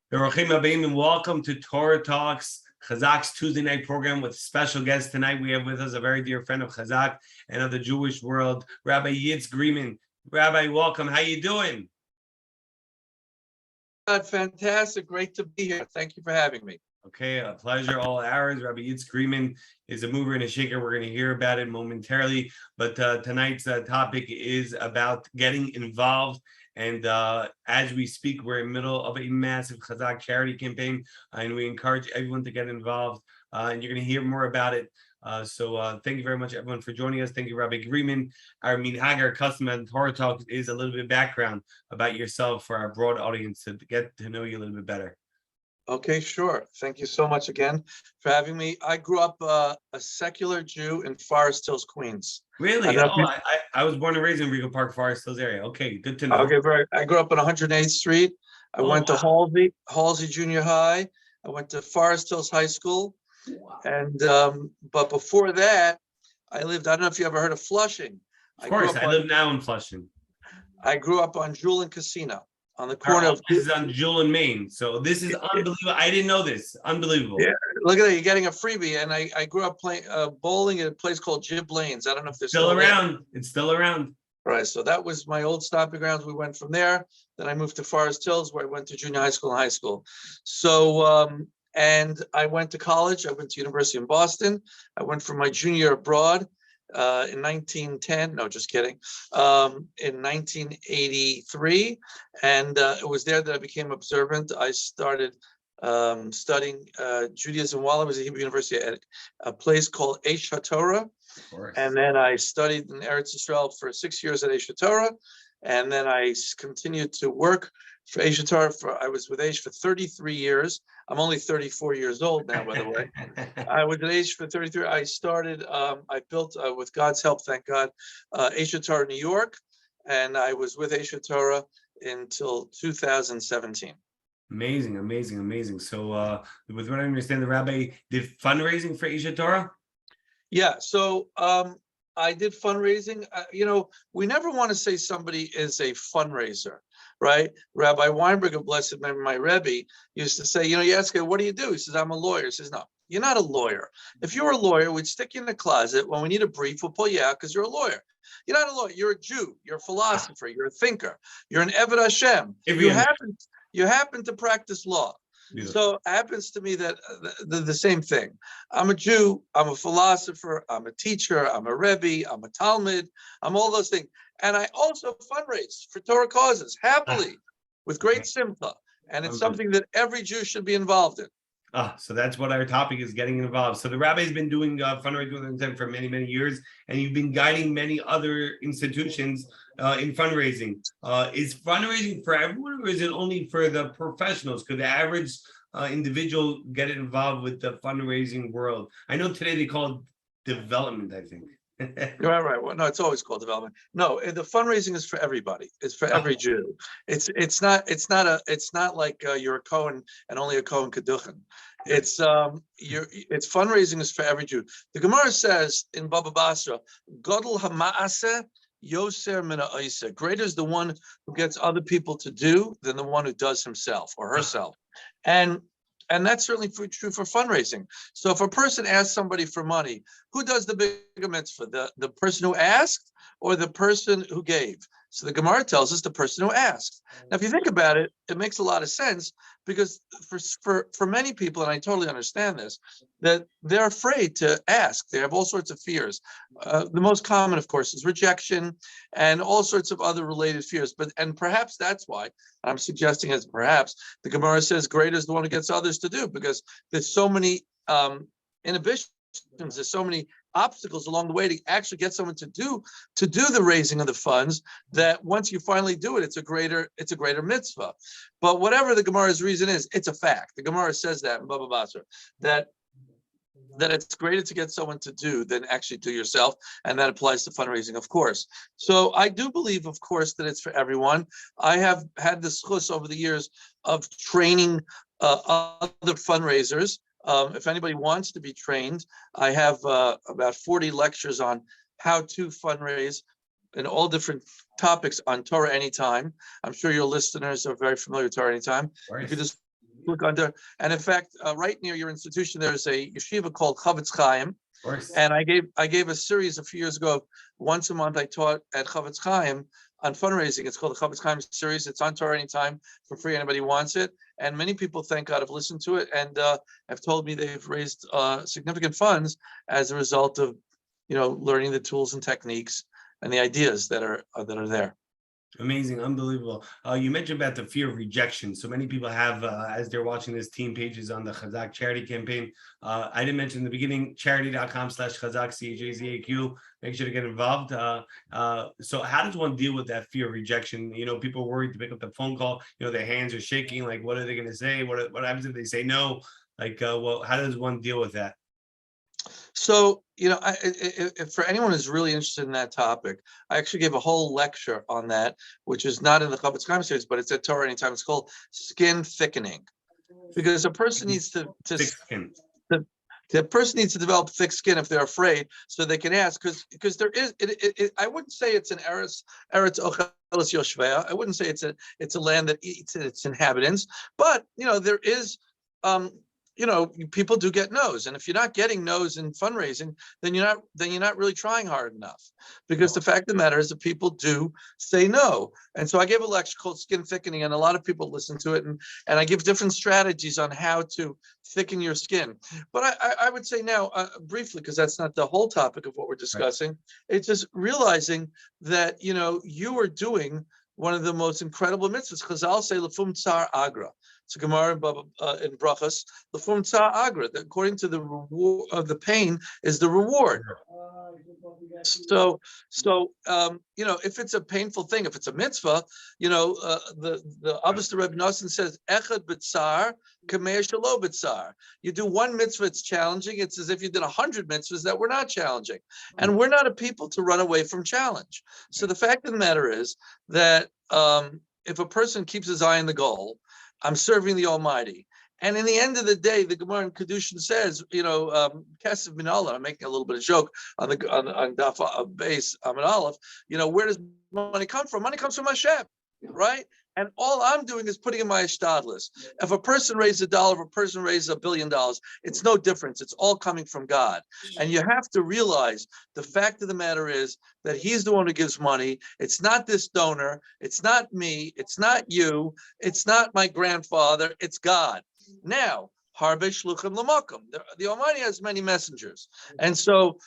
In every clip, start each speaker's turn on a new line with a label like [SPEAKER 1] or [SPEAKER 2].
[SPEAKER 1] Baruchim Abim, and welcome to Torah Talks, Chazaq's Tuesday night program with special guest tonight. We have with us a very dear friend of Chazaq and of the Jewish world, Rabbi Yitz Greenman. Rabbi, welcome. How you doing?
[SPEAKER 2] Fantastic. Great to be here. Thank you for having me.
[SPEAKER 1] Okay, a pleasure, all ours. Rabbi Yitz Greenman is a mover and a shaker. We're going to hear about it momentarily, but tonight's topic is about getting involved. And as we speak, we're in the middle of a massive Chazaq charity campaign, and we encourage everyone to get involved. And you're going to hear more about it. So thank you very much, everyone, for joining us. Thank you, Rabbi Greenman. Our minhag, our custom and Torah Talk is a little bit of background about yourself for our broad audience to get to know you a little bit better.
[SPEAKER 2] Okay, sure. Thank you so much again for having me. I grew up a secular Jew in Forest Hills, Queens.
[SPEAKER 1] Really? I was born and raised in Regal Park, Forest Hills area. Okay, good to know.
[SPEAKER 2] Okay, I grew up on 108th Street. I went to Halsey Junior High. I went to Forest Hills High School. Wow. And but before that, I don't know if you ever heard of Flushing.
[SPEAKER 1] Of course, I live now in Flushing.
[SPEAKER 2] I grew up on Jewel and Casino. On the corner of
[SPEAKER 1] this is on Jewel and Main. So this is unbelievable. I didn't know this. Unbelievable.
[SPEAKER 2] Yeah, look at that. You're getting a freebie. And I grew up playing bowling at a place called Jib Lanes. I don't know if they're
[SPEAKER 1] still around. It's still around.
[SPEAKER 2] Right. So that was my old stomping grounds. We went from there. Then I moved to Forest Hills, where I went to junior high school and high school. So and I went to college. I went to University in Boston. I went for my junior year abroad. In 1910, no, just kidding. In 1983, and it was there that I became observant. I started studying Judaism while I was at Hebrew University at a place called Eish HaTorah, and then I studied in Eretz Yisrael for 6 years at Eish HaTorah, and then I continued to work for Eish HaTorah. I was with Eish for 33 years. I'm only 34 years old now, by the way. I was at Eish for 33. I started, I built, with God's help, thank God, Eish HaTorah New York, and I was with Eish HaTorah until 2017.
[SPEAKER 1] Amazing, amazing, amazing. So with what I understand, the rabbi did fundraising for Eish HaTorah?
[SPEAKER 2] Yeah, so I did fundraising. We never want to say somebody is a fundraiser, right? Rabbi Weinberger, blessed memory, my Rebbe, used to say, you ask him, what do you do? He says, I'm a lawyer. He says, no, you're not a lawyer. If you were a lawyer, we'd stick you in the closet. When we need a brief, we'll pull you out because you're a lawyer. You're not a lawyer. You're a Jew. You're a philosopher. You're a thinker. You're an Eved Hashem. You happen to practice law. Yeah. So it happens to me that the same thing. I'm a Jew, I'm a philosopher, I'm a teacher, I'm a Rebbe, I'm a Talmud, I'm all those things. And I also fundraise for Torah causes, happily, with great simcha. And it's something that every Jew should be involved in.
[SPEAKER 1] So that's what our topic is, getting involved. So the rabbi's been doing fundraising for many, many years, and you've been guiding many other institutions in fundraising. Is fundraising for everyone, or is it only for the professionals? Could the average individual get involved with the fundraising world? I know today they call it development, I think.
[SPEAKER 2] Right. Well, no, it's always called development. No, the fundraising is for everybody. It's for every Jew. It's not like you're a Kohen and only a Kohen Keduchen. It's fundraising is for every Jew. The Gemara says in Baba Basra, Godel Hamaaseh Yoser Mina Oiseh. Greater is the one who gets other people to do than the one who does himself or herself. And that's certainly true for fundraising. So if a person asks somebody for money, who does the bigger mitzvah? The person who asked or the person who gave? So the Gemara tells us the person who asked. Now, if you think about it, it makes a lot of sense because for many people, and I totally understand this, that they're afraid to ask. They have all sorts of fears. The most common, of course, is rejection and all sorts of other related fears. And perhaps that's why I'm suggesting as perhaps the Gemara says greater is the one who gets others to do, because there's so many inhibitions, there's so many obstacles along the way to actually get someone to do the raising of the funds, that once you finally do it, it's a greater mitzvah. But whatever the Gemara's reason is, it's a fact. The Gemara says that in Baba Basra, that it's greater to get someone to do than actually do yourself, and that applies to fundraising, of course. So I do believe, of course, that it's for everyone. I have had the schus over the years of training other fundraisers. If anybody wants to be trained, I have about 40 lectures on how to fundraise in all different topics on Torah Anytime. I'm sure your listeners are very familiar with Torah Anytime. You could just look under. And in fact, right near your institution, there's a yeshiva called Chavetz Chaim.
[SPEAKER 1] Of course.
[SPEAKER 2] And I gave a series a few years ago. Once a month, I taught at Chavetz Chaim on fundraising. It's called the Chavetz Chaim series. It's on Torah anytime for free. Anybody wants it. And many people, thank God, have listened to it and have told me they've raised significant funds as a result of, learning the tools and techniques and the ideas that are there.
[SPEAKER 1] Amazing, unbelievable. You mentioned about the fear of rejection. So many people have, as they're watching this, team pages on the Chazaq charity campaign. I didn't mention in the beginning, charity.com/Chazaq, CHAZAQ. Make sure to get involved. So how does one deal with that fear of rejection? People are worried to pick up the phone call. Their hands are shaking. Like, what are they going to say? What happens if they say no? Like, how does one deal with that?
[SPEAKER 2] So, if for anyone who's really interested in that topic, I actually gave a whole lecture on that, which is not in the Chavetz Chaim series, but it's at Torah anytime. It's called skin thickening, because a person needs to
[SPEAKER 1] Thick skin.
[SPEAKER 2] The person needs to develop thick skin if they're afraid, so they can ask. Because there is, I wouldn't say it's an Eretz Ocheles Yoshvea. I wouldn't say it's a land that eats its inhabitants, but there is. People do get no's, and if you're not getting no's in fundraising, then you're not really trying hard enough, because the fact of the matter is that people do say no. And so I gave a lecture called Skin Thickening, and a lot of people listen to it, and I give different strategies on how to thicken your skin. But I would say now, briefly, because that's not the whole topic of what we're discussing, it's just realizing that you are doing one of the most incredible mitzvahs. Chazal say lefum tsar agra. It's a Gemara in Brachas. Lefum tsar agra. That according to the reward of the pain is the reward. So if it's a painful thing, if it's a mitzvah, the Avos Rebbe Nosson says echad b'tzar kamei shelo b'tzar. You do one mitzvah, it's challenging. It's as if you did 100 mitzvahs that were not challenging, and we're not a people to run away from challenge. So the fact of the matter is that if a person keeps his eye on the goal, I'm serving the Almighty. And in the end of the day, the Gemara in Kedushin says, Kesef min Allah. I'm making a little bit of joke on Daf base Amid Aleph. Where does money come from? Money comes from Hashem, right? And all I'm doing is putting in my ishtadlis. If a person raises $1, if a person raises $1 billion, it's no difference. It's all coming from God. And you have to realize the fact of the matter is that He's the one who gives money. It's not this donor. It's not me. It's not you. It's not my grandfather. It's God. Now, Harbe Shluchim Lamakum. The Almighty has many messengers. And so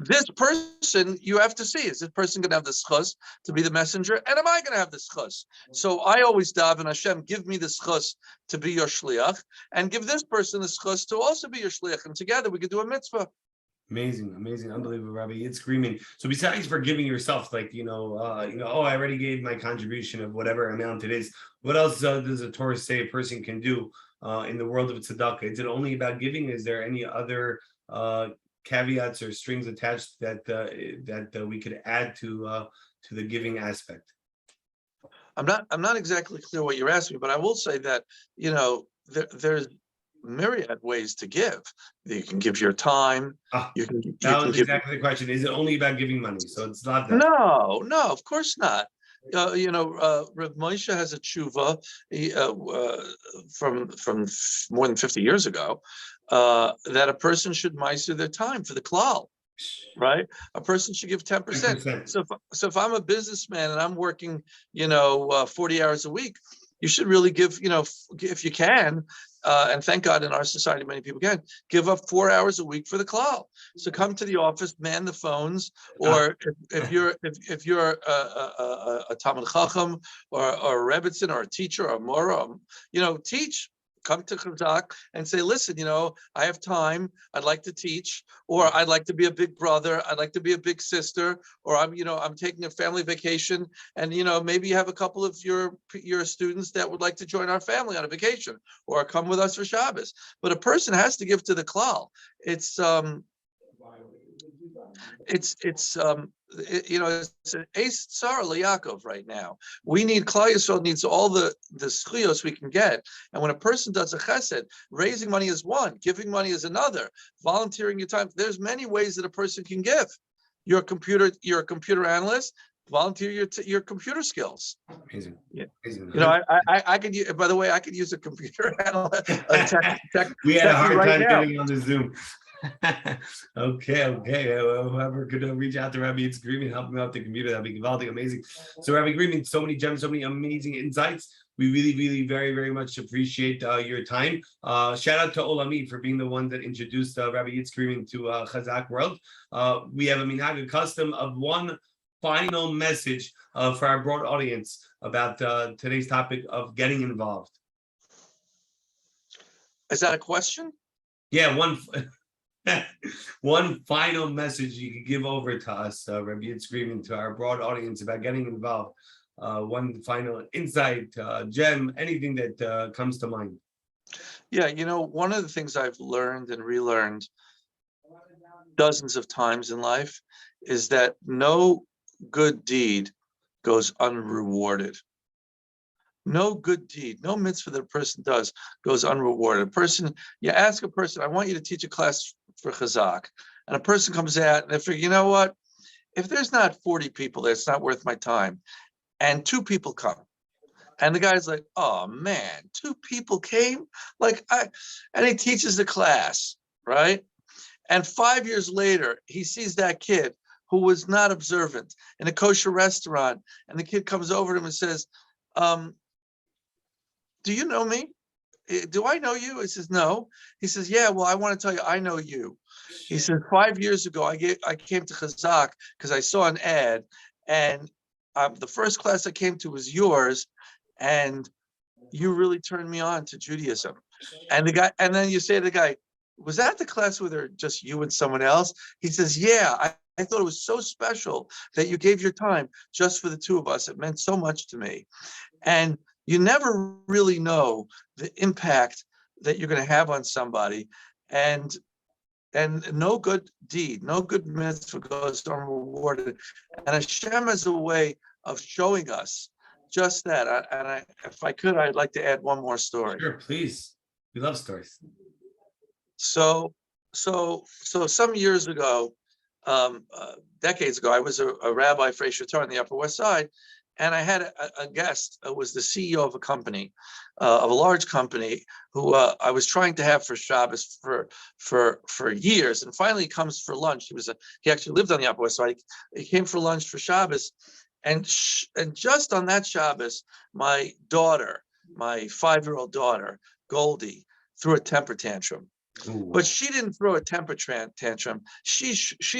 [SPEAKER 2] this person, you have to see, is this person going to have the schus to be the messenger? And am I going to have the schus? So I always daven, Hashem, give me the schus to be your shliach, and give this person the schus to also be your shliach. And together we could do a mitzvah.
[SPEAKER 1] Amazing, unbelievable, Rabbi Yitz Greenman. So besides forgiving yourself, like, I already gave my contribution of whatever amount it is. What else does the Torah say a person can do in the world of tzedakah? Is it only about giving? Is there any other caveats or strings attached that we could add to the giving aspect?
[SPEAKER 2] I'm not exactly clear what you're asking, but I will say that there's myriad ways to give. You can give your time.
[SPEAKER 1] That was exactly the question. Is it only about giving money? So it's not that.
[SPEAKER 2] No, of course not. Rav Moshe has a tshuva from more than 50 years ago that a person should meiser their time for the klal, right? A person should give 10%. So if I'm a businessman and I'm working, 40 hours a week, you should really give, if you can, and thank God in our society many people can, give up 4 hours a week for the klal. So come to the office, man the phones, or if you're a Talmid Chacham or a Rebbitzin or a teacher or a Mora, teach. Come to Chazaq and say, listen, I have time. I'd like to teach, or I'd like to be a big brother. I'd like to be a big sister, or I'm taking a family vacation, and maybe you have a couple of your students that would like to join our family on a vacation, or come with us for Shabbos. But a person has to give to the klal. It's an ace tsar Yaakov right now. We need, Klal Yisrael needs all the schuyos we can get. And when a person does a chesed, raising money is one, giving money is another, volunteering your time. There's many ways that a person can give. You're a computer analyst, volunteer your computer skills.
[SPEAKER 1] Amazing.
[SPEAKER 2] Yeah.
[SPEAKER 1] Amazing.
[SPEAKER 2] You know, I could use, by the way, I could use a computer analyst, a tech
[SPEAKER 1] We had a hard
[SPEAKER 2] right
[SPEAKER 1] time
[SPEAKER 2] now.
[SPEAKER 1] getting on the Zoom. Okay. Whoever could reach out to Rabbi Yitz Greenman, help him out with the computer, that'd be amazing. So Rabbi Greenman, so many gems, so many amazing insights. We really, very, very much appreciate your time. Shout out to Olami for being the one that introduced Rabbi Yitz Greenman to Chazaq World. We have a minhag, a custom of one final message for our broad audience about today's topic of getting involved.
[SPEAKER 2] Is that a question?
[SPEAKER 1] Yeah, one final message you could give over to us, Rabbi Yitz Greenman, to our broad audience about getting involved. One final insight, gem, anything that comes to mind.
[SPEAKER 2] Yeah, you know, one of the things I've learned and relearned dozens of times in life is that no good deed goes unrewarded. No good deed, no mitzvah that a person does goes unrewarded. You ask a person, I want you to teach a class for Chazaq, and a person comes out and they figure, you know what? If there's not 40 people there, it's not worth my time. And 2 people come. And the guy's like, oh man, 2 people came? And he teaches the class, right? And 5 years later, he sees that kid who was not observant in a kosher restaurant. And the kid comes over to him and says, do you know me? Do I know you? He says, no. He says, yeah, well, I want to tell you, I know you. He said, 5 years ago, I came to Chazaq because I saw an ad, and the first class I came to was yours, and you really turned me on to Judaism. And then you say to the guy, was that the class where there just you and someone else? He says, yeah, I thought it was so special that you gave your time just for the 2 of us. It meant so much to me. And you never really know the impact that you're going to have on somebody. And no good deed, no good mitzvah goes unrewarded. And Hashem has a way of showing us just that. If I could, I'd like to add one more story.
[SPEAKER 1] Sure, please. We love stories.
[SPEAKER 2] So some years ago, decades ago, I was a rabbi for Torah on the Upper West Side, and I had a guest who was the CEO of a company, of a large company, who I was trying to have for Shabbos for years. And finally, he comes for lunch. He actually lived on the Upper West Side. He came for lunch for Shabbos, and just on that Shabbos, my daughter, my 5-year-old daughter, Goldie, threw a temper tantrum. Ooh. But she didn't throw a temper tantrum. She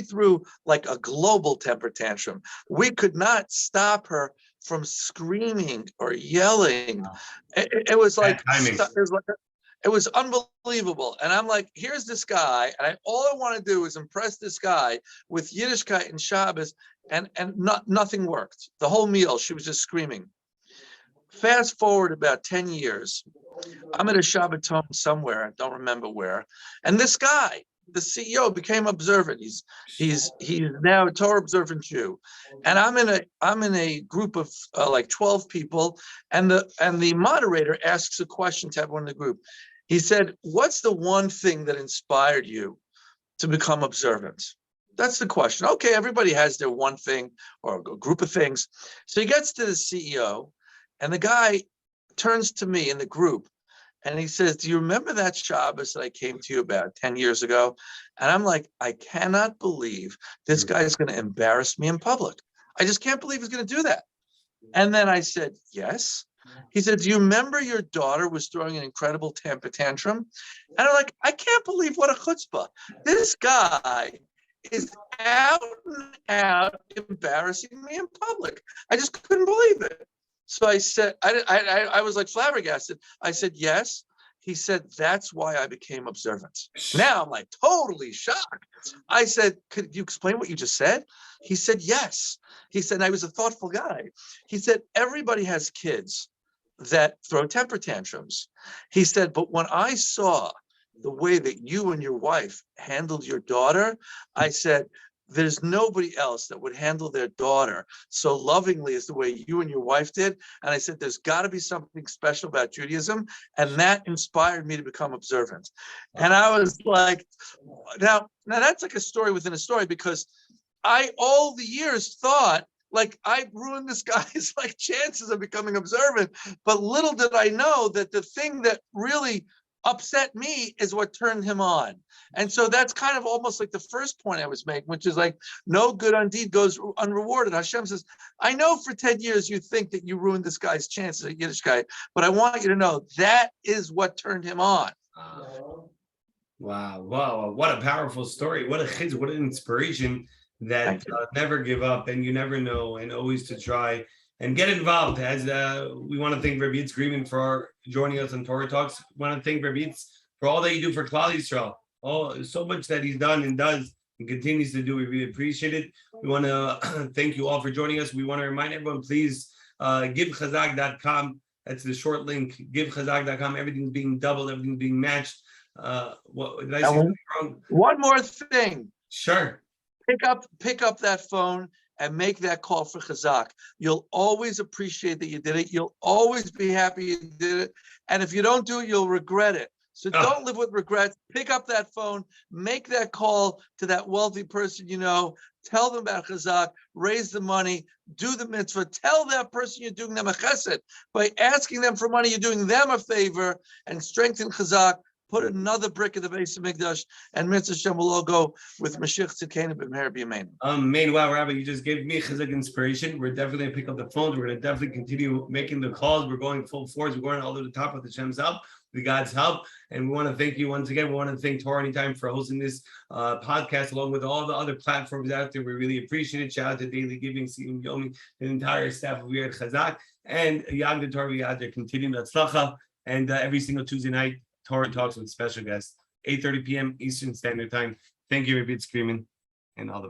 [SPEAKER 2] threw like a global temper tantrum. We could not stop her from screaming or yelling. Wow. It was like it was unbelievable. And I'm like, here's this guy, and all I want to do is impress this guy with Yiddishkeit and Shabbos, and nothing worked. The whole meal, she was just screaming. Fast forward about 10 years, I'm at a Shabbaton somewhere, I don't remember where, and this guy, the CEO, became observant. He's now a Torah observant Jew, and I'm in a group of like 12 people, and the moderator asks a question to everyone in the group. He said, "What's the one thing that inspired you to become observant?" That's the question. Okay, everybody has their one thing or a group of things. So he gets to the CEO, and the guy turns to me in the group, and he says, "Do you remember that Shabbos that I came to you about 10 years ago?" And I'm like, I cannot believe this guy is going to embarrass me in public. I just can't believe he's going to do that. And then I said, yes. He said, "Do you remember your daughter was throwing an incredible temper tantrum?" And I'm like, I can't believe what a chutzpah. This guy is out and out embarrassing me in public. I just couldn't believe it. So I said, I was like flabbergasted. I said, yes. He said, that's why I became observant. Now I'm like totally shocked. I said, could you explain what you just said? He said, yes. He said, I was a thoughtful guy. He said, everybody has kids that throw temper tantrums. He said, but when I saw the way that you and your wife handled your daughter, I said, there's nobody else that would handle their daughter so lovingly as the way you and your wife did. And I said, there's got to be something special about Judaism. And that inspired me to become observant. And I was like, now that's like a story within a story, because I all the years thought, like I ruined this guy's like chances of becoming observant. But little did I know that the thing that really upset me is what turned him on. And so that's kind of almost like the first point I was making, which is like no good deed goes unrewarded. Hashem says, I know for 10 years you think that you ruined this guy's chances, a Yiddish guy, but I want you to know that is what turned him on.
[SPEAKER 1] Wow, wow, what a powerful story. What a chizuk, what an inspiration that never give up and you never know and always to try and get involved. As we want to thank Rabbi Yitz Greenman for joining us on Torah Talks. We want to thank Rabbi Yitz for all that you do for Klal Yisrael. Oh, so much that he's done and does and continues to do. We really appreciate it. We want to thank you all for joining us. We want to remind everyone, please give Chazaq.com. That's the short link. Give Chazaq.com. Everything's being doubled. Everything's being matched. What did I say something wrong?
[SPEAKER 2] One more thing.
[SPEAKER 1] Sure.
[SPEAKER 2] Pick up that phone and make that call for Chazaq. You'll always appreciate that you did it. You'll always be happy you did it. And if you don't do it, you'll regret it. So don't live with regrets. Pick up that phone, make that call to that wealthy person you know, tell them about Chazaq, raise the money, do the mitzvah, tell that person you're doing them a chesed. By asking them for money, you're doing them a favor, and strengthen Chazaq. Put another brick in the base of Mikdash, and Mitzvah Shem will all go with Mashiach Tzidkenu b'Meher b'Yameinu.
[SPEAKER 1] Amen. Wow, Rabbi, you just gave me Chazaq inspiration. We're definitely going to pick up the phones. We're going to definitely continue making the calls. We're going full force. We're going all to the top with the Shem's help, with God's help. And we want to thank you once again. We want to thank Torah Anytime for hosting this podcast, along with all the other platforms out there. We really appreciate it. Shout out to Daily Giving, Sim Yomi, the entire staff of here at Chazaq, and Yagd Torah Yad, continuing Tzlacha. And every single Tuesday night, Torah Talks with special guests, 8:30 p.m. Eastern Standard Time. Thank you, Rabbi Yitz Greenman, and all the